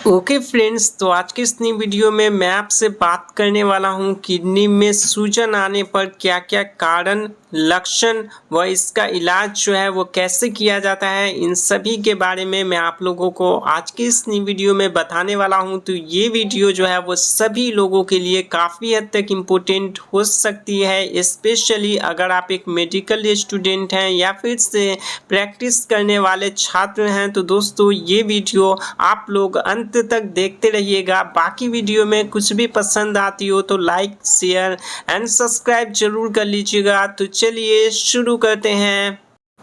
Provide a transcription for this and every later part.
Okay friends, तो आज की इस नई वीडियो में मैं आपसे बात करने वाला हूं किडनी में सूजन आने पर क्या क्या कारण, लक्षण व इसका इलाज जो है वो कैसे किया जाता है, इन सभी के बारे में मैं आप लोगों को आज की इस नई वीडियो में बताने वाला हूं। तो ये वीडियो जो है वो सभी लोगों के लिए काफ़ी हद तक इम्पोर्टेंट हो सकती है, स्पेशली अगर आप एक मेडिकल स्टूडेंट हैं या फिर से प्रैक्टिस करने वाले छात्र हैं। तो दोस्तों ये वीडियो आप लोग अंत तक देखते रहिएगा। बाकी वीडियो में कुछ भी पसंद आती हो तो लाइक, शेयर एंड सब्सक्राइब जरूर कर लीजिएगा। तो चलिए शुरू करते हैं।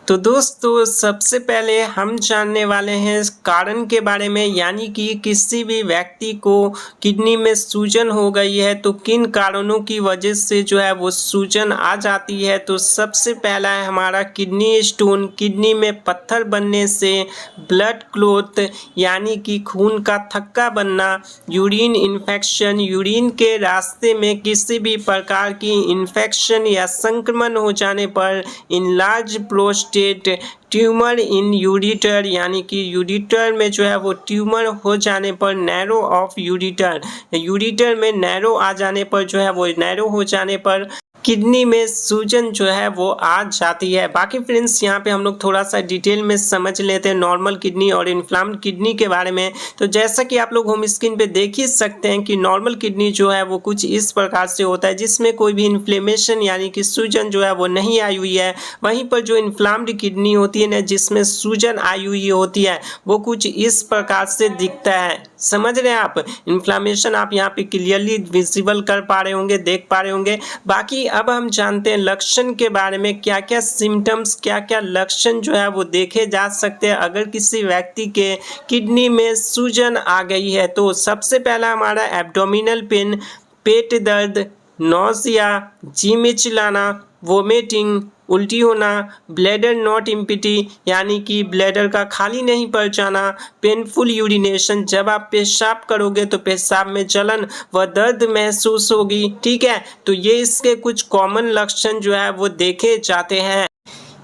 तो दोस्तों सबसे पहले हम जानने वाले हैं कारण के बारे में, यानी कि किसी भी व्यक्ति को किडनी में सूजन हो गई है तो किन कारणों की वजह से जो है वो सूजन आ जाती है। तो सबसे पहला है हमारा किडनी स्टोन, किडनी में पत्थर बनने से, ब्लड क्लॉट यानी कि खून का थक्का बनना, यूरिन इन्फेक्शन, यूरिन के रास्ते में किसी भी प्रकार की इन्फेक्शन या संक्रमण हो जाने पर, इनलार्ज प्रोस्टेट, ट्यूमर इन यूरिटर यानी कि यूरिटर में जो है वो ट्यूमर हो जाने पर, नैरो ऑफ यूरिटर, यूरिटर में नैरो आ जाने पर जो है वो नैरो हो जाने पर किडनी में सूजन जो है वो आ जाती है। बाकी फ्रेंड्स यहाँ पे हम लोग थोड़ा सा डिटेल में समझ लेते हैं नॉर्मल किडनी और इन्फ्लाम्ड किडनी के बारे में। तो जैसा कि आप लोग होम स्क्रीन पे देख ही सकते हैं कि नॉर्मल किडनी जो है वो कुछ इस प्रकार से होता है, जिसमें कोई भी इन्फ्लेमेशन यानी कि सूजन जो है वो नहीं आई हुई है। वहीं पर जो इन्फ्लाम्ड किडनी होती है ना, जिसमें सूजन आई हुई होती है, वो कुछ इस प्रकार से दिखता है। समझ रहे हैं आप? इन्फ्लामेशन आप यहाँ पे क्लियरली विजिबल कर पा रहे होंगे, देख पा रहे होंगे। बाकी अब हम जानते हैं लक्षण के बारे में, क्या क्या सिम्टम्स, क्या क्या लक्षण जो है वो देखे जा सकते हैं अगर किसी व्यक्ति के किडनी में सूजन आ गई है। तो सबसे पहला हमारा एब्डोमिनल पेन, पेट दर्द, नौसिया, जी मिचलाना, वोमिटिंग, उल्टी होना, ब्लैडर नॉट एम्प्टी यानी कि ब्लैडर का खाली नहीं पड़ जाना, पेनफुल यूरिनेशन, जब आप पेशाब करोगे तो पेशाब में जलन व दर्द महसूस होगी। ठीक है, तो ये इसके कुछ कॉमन लक्षण जो है वो देखे जाते हैं।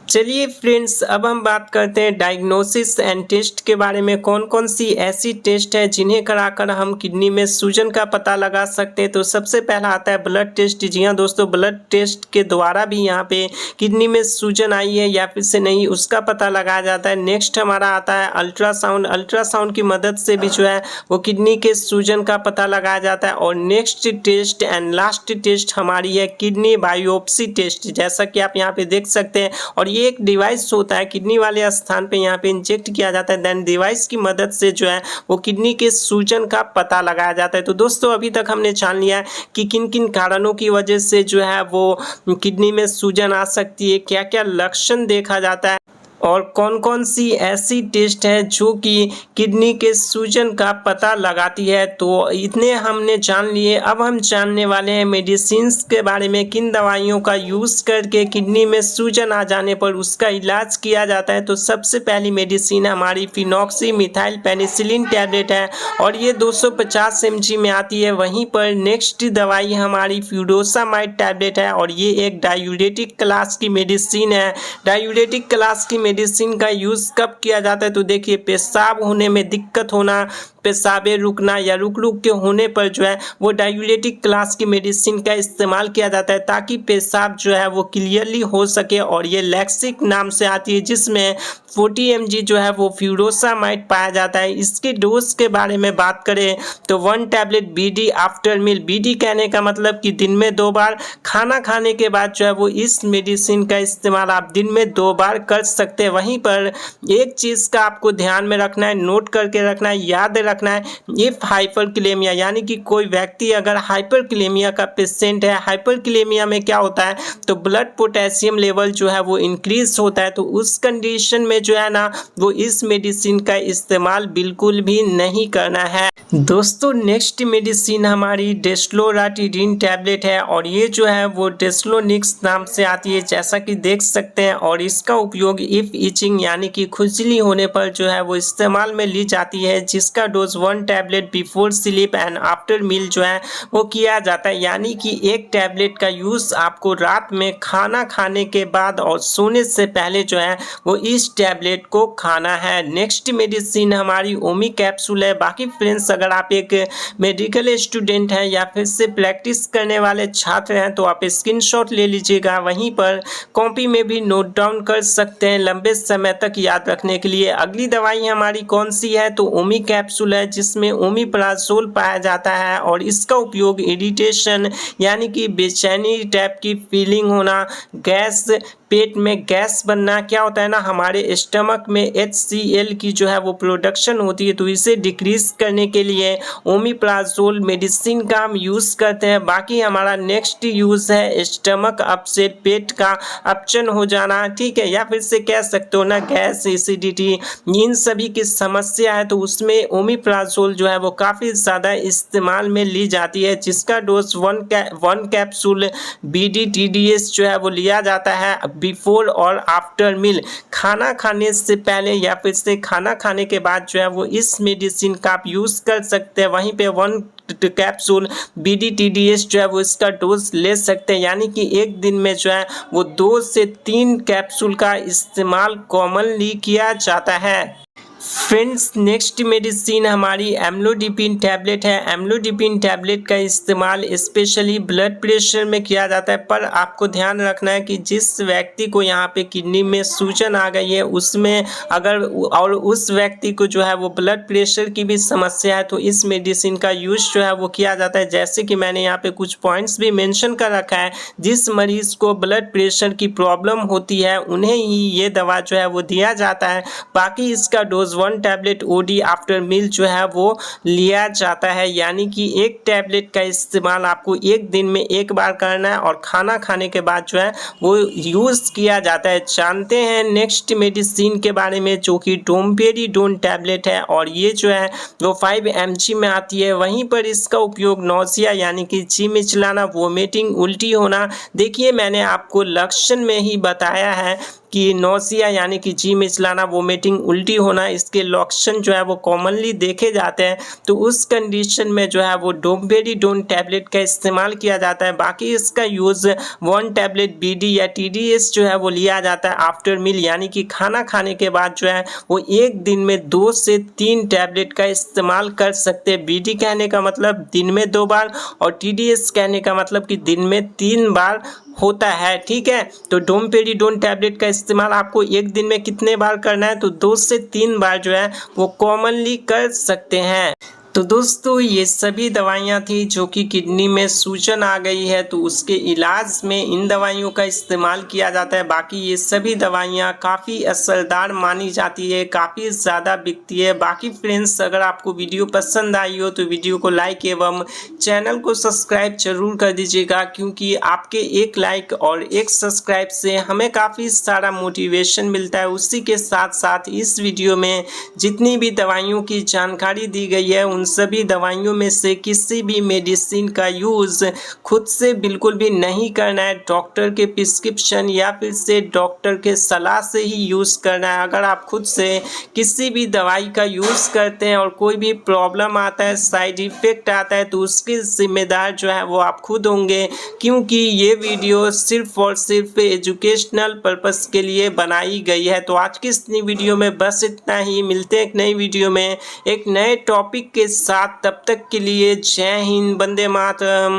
चलिए फ्रेंड्स, अब हम बात करते हैं डायग्नोसिस एंड टेस्ट के बारे में। कौन कौन सी ऐसी टेस्ट है जिन्हें कराकर हम किडनी में सूजन का पता लगा सकते हैं। तो सबसे पहला आता है ब्लड टेस्ट। जी हाँ दोस्तों, ब्लड टेस्ट के द्वारा भी यहाँ पे किडनी में सूजन आई है या फिर से नहीं, उसका पता लगाया जाता है। नेक्स्ट हमारा आता है अल्ट्रासाउंड। अल्ट्रासाउंड की मदद से भी जो है वो किडनी के सूजन का पता लगाया जाता है। और next test and last test हमारी है किडनी बायोप्सी टेस्ट, जैसा कि आप यहाँ पे देख सकते हैं। और एक डिवाइस होता है किडनी वाले स्थान पे यहाँ पे इंजेक्ट किया जाता है, देन डिवाइस की मदद से जो है वो किडनी के सूजन का पता लगाया जाता है। तो दोस्तों अभी तक हमने जान लिया कि किन किन कारणों की वजह से जो है वो किडनी में सूजन आ सकती है, क्या क्या लक्षण देखा जाता है और कौन कौन सी ऐसी टेस्ट है जो कि किडनी के सूजन का पता लगाती है। तो इतने हमने जान लिए। अब हम जानने वाले हैं मेडिसिन्स के बारे में, किन दवाइयों का यूज़ करके किडनी में सूजन आ जाने पर उसका इलाज किया जाता है। तो सबसे पहली मेडिसिन हमारी फिनॉक्सी मिथाइल पेनिसिलिन टैबलेट है और ये 250 mg में आती है। वहीं पर नेक्स्ट दवाई हमारी फ्यूरोसामाइड टैबलेट है और ये एक डायूरेटिक क्लास की मेडिसिन है। डायूरेटिक क्लास की मेडिसिन का यूज़ कब किया जाता है? तो देखिए, पेशाब होने में दिक्कत होना, पेशाबे रुकना या रुक रुक के होने पर जो है वो डायूरेटिक क्लास की मेडिसिन का इस्तेमाल किया जाता है, ताकि पेशाब जो है वो क्लियरली हो सके। और ये लैक्सिक नाम से आती है, जिसमें 40 mg जो है वो फ्यूरोसामाइड पाया जाता है। इसके डोज के बारे में बात करें तो 1 tablet BD after meal. BD कहने का मतलब कि दिन में 2 बार, खाना खाने के बाद जो है वो इस मेडिसिन का इस्तेमाल आप दिन में 2 बार कर सकते हैं। वहीं पर एक चीज़ का आपको ध्यान में रखना है, नोट करके रखना है, याद रखना है, इफ हाइपरक्लेमिया यानी कि कोई व्यक्ति अगर हाइपरक्लेमिया का पेशेंट है, हाइपरक्लेमिया में क्या होता है तो ब्लड पोटेशियम लेवल जो है वो इंक्रीज होता है। तो उस कंडीशन में जो है ना वो इस मेडिसिन का इस्तेमाल बिल्कुल भी नहीं करना है। दोस्तों नेक्स्ट मेडिसिन हमारी डेस्लोराटिडिन टैबलेट है और ये जो है वो डेस्लोनिक्स नाम से आती है, जैसा कि देख सकते हैं। और इसका उपयोग इफ इचिंग यानी कि खुजली होने पर जो है वो इस्तेमाल में ली जाती है, जिसका dose 1 tablet before sleep and after meal जो है वो किया जाता है। यानी कि एक टैबलेट का यूज़ आपको रात में खाना खाने के बाद और सोने से पहले जो है वो इस टैबलेट को खाना है। नेक्स्ट मेडिसिन हमारी ओमी कैप्सूल है। बाकी फ्रेंड्स, अगर आप एक मेडिकल स्टूडेंट हैं या फिर से प्रैक्टिस करने वाले छात्र हैं तो आप स्क्रीनशॉट ले लीजिएगा, वहीं पर कॉपी में भी नोट डाउन कर सकते हैं लंबे समय तक याद रखने के लिए। अगली दवाई हमारी कौन सी है तो ओमी कैप्सूल है, जिसमें ओमिप्राजोल पाया जाता है और इसका उपयोग इरिटेशन यानी कि बेचैनी टाइप की फीलिंग होना, गैस, पेट में गैस बनना, क्या होता है ना हमारे स्टमक में HCl की जो है वो प्रोडक्शन होती है, तो इसे डिक्रीज करने के लिए ओमिप्राजोल मेडिसिन का हम यूज़ करते हैं। बाकी हमारा नेक्स्ट यूज़ है स्टमक अपसेट, पेट का अपचन हो जाना, ठीक है, या फिर से कह सकते हो ना गैस, एसिडिटी, इन सभी की समस्या है तो उसमें ओमिप्राजोल जो है वो काफ़ी ज़्यादा इस्तेमाल में ली जाती है, जिसका डोज 1 कैप्सूल BD-TDS जो है वो लिया जाता है बिफोर और आफ्टर मील, खाना खाने से पहले या फिर से खाना खाने के बाद जो है वो इस मेडिसिन का आप यूज़ कर सकते हैं। वहीं पे 1 कैप्सूल BD-TDS जो है वो इसका डोज ले सकते हैं, यानी कि एक दिन में जो है वो 2 से 3 कैप्सूल का इस्तेमाल कॉमनली किया जाता है। फ्रेंड्स नेक्स्ट मेडिसिन हमारी एम्लोडिपिन टैबलेट है। एम्लोडिपिन टैबलेट का इस्तेमाल स्पेशली ब्लड प्रेशर में किया जाता है, पर आपको ध्यान रखना है कि जिस व्यक्ति को यहाँ पे किडनी में सूजन आ गई है उसमें अगर और उस व्यक्ति को जो है वो ब्लड प्रेशर की भी समस्या है तो इस मेडिसिन का यूज जो है वो किया जाता है। जैसे कि मैंने यहाँ पे कुछ पॉइंट्स भी मेंशन कर रखा है, जिस मरीज को ब्लड प्रेशर की प्रॉब्लम होती है उन्हें ही ये दवा जो है वो दिया जाता है। बाकी इसका dose 1 tablet OD after meal जो है वो लिया जाता है, यानी कि एक टैबलेट का इस्तेमाल आपको एक दिन में एक बार करना है और खाना खाने के बाद जो है वो यूज़ किया जाता है। जानते हैं नेक्स्ट मेडिसिन के बारे में, जो कि डोम्पेरिडोन टैबलेट है और ये जो है वो 5 mg में आती है। वहीं पर इसका उपयोग नौसिया यानी कि जी मिचलाना, वोमिटिंग, उल्टी होना, देखिए मैंने आपको लक्षण में ही बताया है कि नौसिया यानी कि जी मिचलाना, वोमिटिंग, उल्टी होना, इसके लक्षण जो है वो कॉमनली देखे जाते हैं, तो उस कंडीशन में जो है वो डोम्पेरिडोन टैबलेट का इस्तेमाल किया जाता है। बाकी इसका यूज़ 1 टैबलेट BD या TDS जो है वो लिया जाता है आफ्टर मील, यानी कि खाना खाने के बाद जो है वो एक दिन में 2 से 3 टैबलेट का इस्तेमाल कर सकते हैं। BD कहने का मतलब दिन में 2 बार और TDS कहने का मतलब कि दिन में 3 बार होता है, ठीक है। तो डोम्पेरिडोन टैबलेट का इस्तेमाल आपको एक दिन में कितने बार करना है तो 2 से 3 बार जो है वो कॉमनली कर सकते हैं। तो दोस्तों ये सभी दवाइयाँ थी जो कि किडनी में सूजन आ गई है तो उसके इलाज में इन दवाइयों का इस्तेमाल किया जाता है। बाकी ये सभी दवाइयाँ काफ़ी असरदार मानी जाती है, काफ़ी ज़्यादा बिकती है। बाकी फ्रेंड्स, अगर आपको वीडियो पसंद आई हो तो वीडियो को लाइक एवं चैनल को सब्सक्राइब जरूर कर दीजिएगा, क्योंकि आपके एक लाइक और एक सब्सक्राइब से हमें काफ़ी सारा मोटिवेशन मिलता है। उसी के साथ साथ इस वीडियो में जितनी भी दवाइयों की जानकारी दी गई है उन सभी दवाइयों में से किसी भी मेडिसिन का यूज़ खुद से बिल्कुल भी नहीं करना है, डॉक्टर के प्रिस्क्रिप्शन या फिर से डॉक्टर के सलाह से ही यूज़ करना है। अगर आप खुद से किसी भी दवाई का यूज़ करते हैं और कोई भी प्रॉब्लम आता है, साइड इफ़ेक्ट आता है, तो उसके जिम्मेदार जो है वो आप खुद होंगे, क्योंकि ये वीडियो सिर्फ और सिर्फ एजुकेशनल पर्पस के लिए बनाई गई है। तो आज की इस वीडियो में बस इतना ही, मिलते हैं एक नई वीडियो में एक नए टॉपिक के साथ। तब तक के लिए जय हिंद, वंदे मातरम।